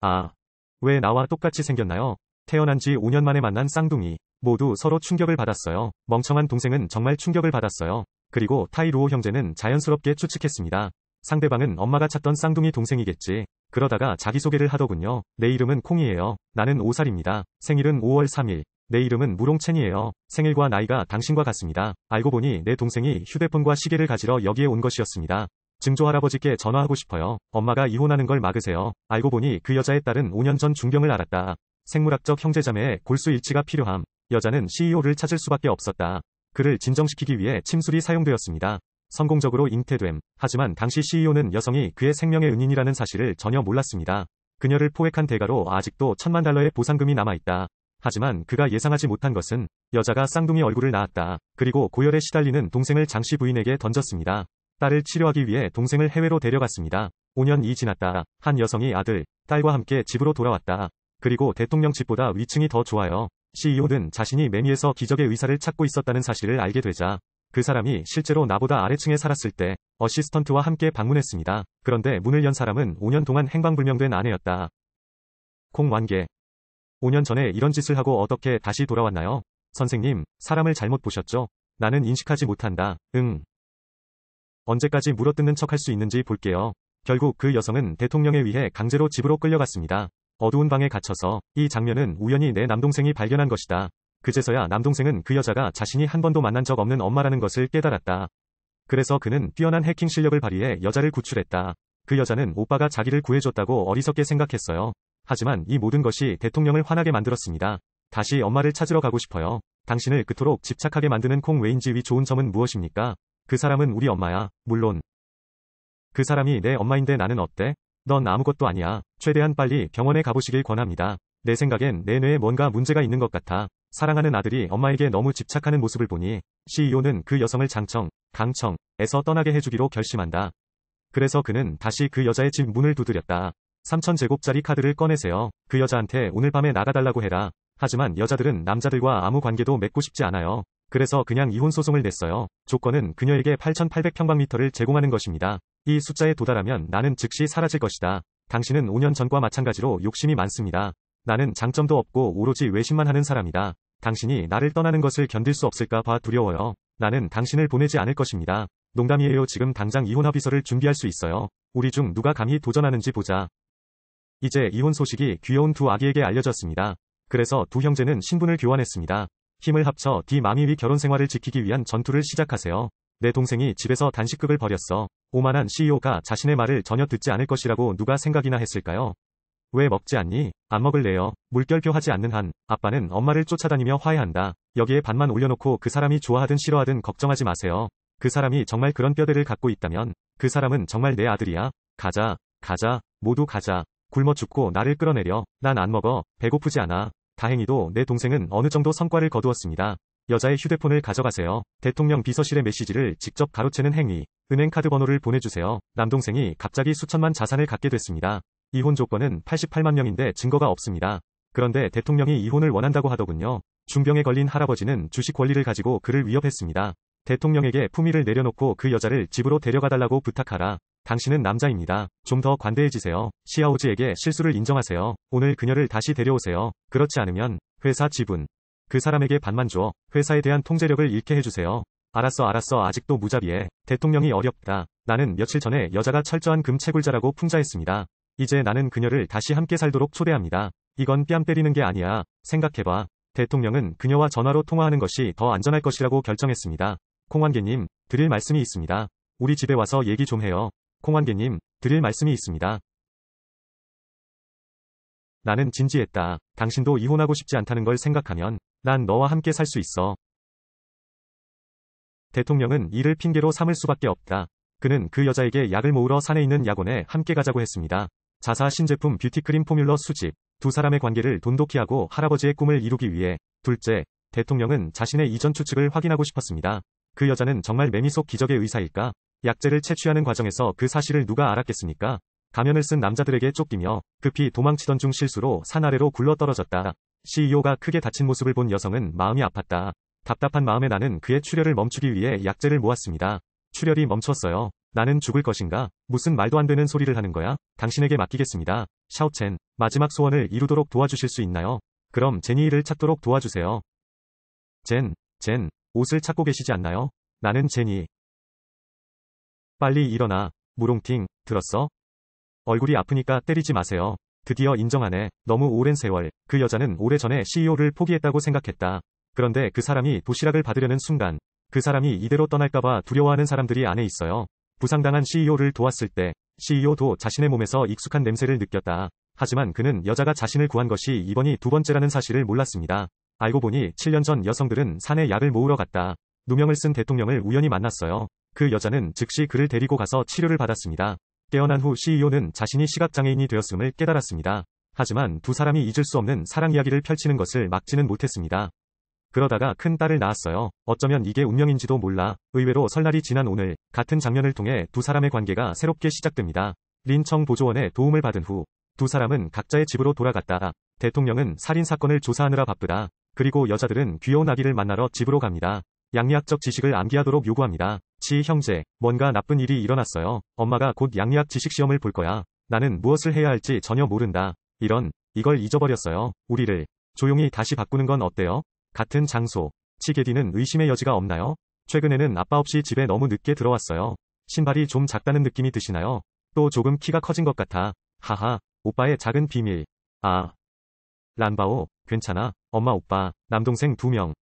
아, 왜 나와 똑같이 생겼나요? 태어난 지 5년 만에 만난 쌍둥이. 모두 서로 충격을 받았어요. 멍청한 동생은 정말 충격을 받았어요. 그리고 타이루오 형제는 자연스럽게 추측했습니다. 상대방은 엄마가 찾던 쌍둥이 동생이겠지. 그러다가 자기소개를 하더군요. 내 이름은 콩이에요. 나는 5살입니다. 생일은 5월 3일. 내 이름은 무롱첸이에요. 생일과 나이가 당신과 같습니다. 알고 보니 내 동생이 휴대폰과 시계를 가지러 여기에 온 것이었습니다. 증조 할아버지께 전화하고 싶어요. 엄마가 이혼하는 걸 막으세요. 알고 보니 그 여자의 딸은 5년 전 중병을 앓았다. 생물학적 형제자매의 골수 일치가 필요함. 여자는 CEO를 찾을 수밖에 없었다. 그를 진정시키기 위해 침술이 사용되었습니다. 성공적으로 잉태됨. 하지만 당시 CEO는 여성이 그의 생명의 은인이라는 사실을 전혀 몰랐습니다. 그녀를 포획한 대가로 아직도 $10,000의 보상금이 남아있다. 하지만 그가 예상하지 못한 것은 여자가 쌍둥이 얼굴을 낳았다. 그리고 고열에 시달리는 동생을 장씨 부인에게 던졌습니다. 딸을 치료하기 위해 동생을 해외로 데려갔습니다. 5년이 지났다. 한 여성이 아들, 딸과 함께 집으로 돌아왔다. 그리고 대통령 집보다 위층이 더 좋아요. CEO는 자신이 매미에서 기적의 의사를 찾고 있었다는 사실을 알게 되자 그 사람이 실제로 나보다 아래층에 살았을 때 어시스턴트와 함께 방문했습니다. 그런데 문을 연 사람은 5년 동안 행방불명된 아내였다. 콩완계. 5년 전에 이런 짓을 하고 어떻게 다시 돌아왔나요? 선생님, 사람을 잘못 보셨죠? 나는 인식하지 못한다. 언제까지 물어뜯는 척할 수 있는지 볼게요. 결국 그 여성은 대통령에 의해 강제로 집으로 끌려갔습니다. 어두운 방에 갇혀서 이 장면은 우연히 내 남동생이 발견한 것이다. 그제서야 남동생은 그 여자가 자신이 한 번도 만난 적 없는 엄마라는 것을 깨달았다. 그래서 그는 뛰어난 해킹 실력을 발휘해 여자를 구출했다. 그 여자는 오빠가 자기를 구해줬다고 어리석게 생각했어요. 하지만 이 모든 것이 대통령을 화나게 만들었습니다. 다시 엄마를 찾으러 가고 싶어요. 당신을 그토록 집착하게 만드는 콩 웨인지의 좋은 점은 무엇입니까? 그 사람은 우리 엄마야. 물론 그 사람이 내 엄마인데 나는 어때? 넌 아무것도 아니야. 최대한 빨리 병원에 가보시길 권합니다. 내 생각엔 내 뇌에 뭔가 문제가 있는 것 같아. 사랑하는 아들이 엄마에게 너무 집착하는 모습을 보니 CEO는 그 여성을 강청에서 떠나게 해주기로 결심한다. 그래서 그는 다시 그 여자의 집 문을 두드렸다. 3,000제곱짜리 카드를 꺼내세요. 그 여자한테 오늘 밤에 나가달라고 해라. 하지만 여자들은 남자들과 아무 관계도 맺고 싶지 않아요. 그래서 그냥 이혼 소송을 냈어요. 조건은 그녀에게 8,800평방미터를 제공하는 것입니다. 이 숫자에 도달하면 나는 즉시 사라질 것이다. 당신은 5년 전과 마찬가지로 욕심이 많습니다. 나는 장점도 없고 오로지 외심만 하는 사람이다. 당신이 나를 떠나는 것을 견딜 수 없을까 봐 두려워요. 나는 당신을 보내지 않을 것입니다. 농담이에요. 지금 당장 이혼 합의서를 준비할 수 있어요. 우리 중 누가 감히 도전하는지 보자. 이제 이혼 소식이 귀여운 두 아기에게 알려졌습니다. 그래서 두 형제는 신분을 교환했습니다. 힘을 합쳐 디마미위 결혼 생활을 지키기 위한 전투를 시작하세요. 내 동생이 집에서 단식극을 벌였어. 오만한 CEO가 자신의 말을 전혀 듣지 않을 것이라고 누가 생각이나 했을까요? 왜 먹지 않니? 안 먹을래요. 물결표 하지 않는 한 아빠는 엄마를 쫓아다니며 화해한다. 여기에 반만 올려놓고 그 사람이 좋아하든 싫어하든 걱정하지 마세요. 그 사람이 정말 그런 뼈대를 갖고 있다면 그 사람은 정말 내 아들이야. 가자. 모두 가자. 굶어 죽고 나를 끌어내려. 난 안 먹어. 배고프지 않아. 다행히도 내 동생은 어느 정도 성과를 거두었습니다. 여자의 휴대폰을 가져가세요. 대통령 비서실의 메시지를 직접 가로채는 행위. 은행 카드 번호를 보내주세요. 남동생이 갑자기 수천만 자산을 갖게 됐습니다. 이혼 조건은 88만 명인데 증거가 없습니다. 그런데 대통령이 이혼을 원한다고 하더군요. 중병에 걸린 할아버지는 주식 권리를 가지고 그를 위협했습니다. 대통령에게 품위를 내려놓고 그 여자를 집으로 데려가달라고 부탁하라. 당신은 남자입니다. 좀 더 관대해지세요. 시아오즈에게 실수를 인정하세요. 오늘 그녀를 다시 데려오세요. 그렇지 않으면 회사 지분 그 사람에게 반만 줘. 회사에 대한 통제력을 잃게 해주세요. 알았어. 아직도 무자비해. 대통령이 어렵다. 나는 며칠 전에 여자가 철저한 금채굴자라고 풍자했습니다. 이제 나는 그녀를 다시 함께 살도록 초대합니다. 이건 뺨 때리는 게 아니야. 생각해봐. 대통령은 그녀와 전화로 통화하는 것이 더 안전할 것이라고 결정했습니다. 콩완개님, 드릴 말씀이 있습니다. 우리 집에 와서 얘기 좀 해요. 콩완개님, 드릴 말씀이 있습니다. 나는 진지했다. 당신도 이혼하고 싶지 않다는 걸 생각하면 난 너와 함께 살 수 있어. 대통령은 이를 핑계로 삼을 수밖에 없다. 그는 그 여자에게 약을 모으러 산에 있는 약원에 함께 가자고 했습니다. 자사 신제품 뷰티크림 포뮬러 수집. 두 사람의 관계를 돈독히 하고 할아버지의 꿈을 이루기 위해. 둘째, 대통령은 자신의 이전 추측을 확인하고 싶었습니다. 그 여자는 정말 매미 속 기적의 의사일까? 약재를 채취하는 과정에서 그 사실을 누가 알았겠습니까? 가면을 쓴 남자들에게 쫓기며 급히 도망치던 중 실수로 산 아래로 굴러떨어졌다. CEO가 크게 다친 모습을 본 여성은 마음이 아팠다. 답답한 마음에 나는 그의 출혈을 멈추기 위해 약재를 모았습니다. 출혈이 멈췄어요. 나는 죽을 것인가? 무슨 말도 안 되는 소리를 하는 거야? 당신에게 맡기겠습니다. 샤오첸, 마지막 소원을 이루도록 도와주실 수 있나요? 그럼 제니를 찾도록 도와주세요. 젠, 옷을 찾고 계시지 않나요? 나는 제니. 빨리 일어나. 무롱팅, 들었어? 얼굴이 아프니까 때리지 마세요. 드디어 인정하네. 너무 오랜 세월, 그 여자는 오래전에 CEO를 포기했다고 생각했다. 그런데 그 사람이 도시락을 받으려는 순간, 그 사람이 이대로 떠날까봐 두려워하는 사람들이 안에 있어요. 부상당한 CEO를 도왔을 때, CEO도 자신의 몸에서 익숙한 냄새를 느꼈다. 하지만 그는 여자가 자신을 구한 것이 이번이 두 번째라는 사실을 몰랐습니다. 알고 보니 7년 전 여성들은 산에 약을 모으러 갔다. 누명을 쓴 대통령을 우연히 만났어요. 그 여자는 즉시 그를 데리고 가서 치료를 받았습니다. 깨어난 후 CEO는 자신이 시각장애인이 되었음을 깨달았습니다. 하지만 두 사람이 잊을 수 없는 사랑 이야기를 펼치는 것을 막지는 못했습니다. 그러다가 큰 딸을 낳았어요. 어쩌면 이게 운명인지도 몰라. 의외로 설날이 지난 오늘, 같은 장면을 통해 두 사람의 관계가 새롭게 시작됩니다. 린청 보조원의 도움을 받은 후, 두 사람은 각자의 집으로 돌아갔다. 대통령은 살인사건을 조사하느라 바쁘다. 그리고 여자들은 귀여운 아기를 만나러 집으로 갑니다. 양리학적 지식을 암기하도록 요구합니다. 치 형제, 뭔가 나쁜 일이 일어났어요. 엄마가 곧 양리학 지식 시험을 볼 거야. 나는 무엇을 해야 할지 전혀 모른다. 이걸 잊어버렸어요. 우리를 조용히 다시 바꾸는 건 어때요? 같은 장소. 치게디는 의심의 여지가 없나요? 최근에는 아빠 없이 집에 너무 늦게 들어왔어요. 신발이 좀 작다는 느낌이 드시나요? 또 조금 키가 커진 것 같아. 하하, 오빠의 작은 비밀. 아. 란바오, 괜찮아. 엄마 오빠, 남동생 2명.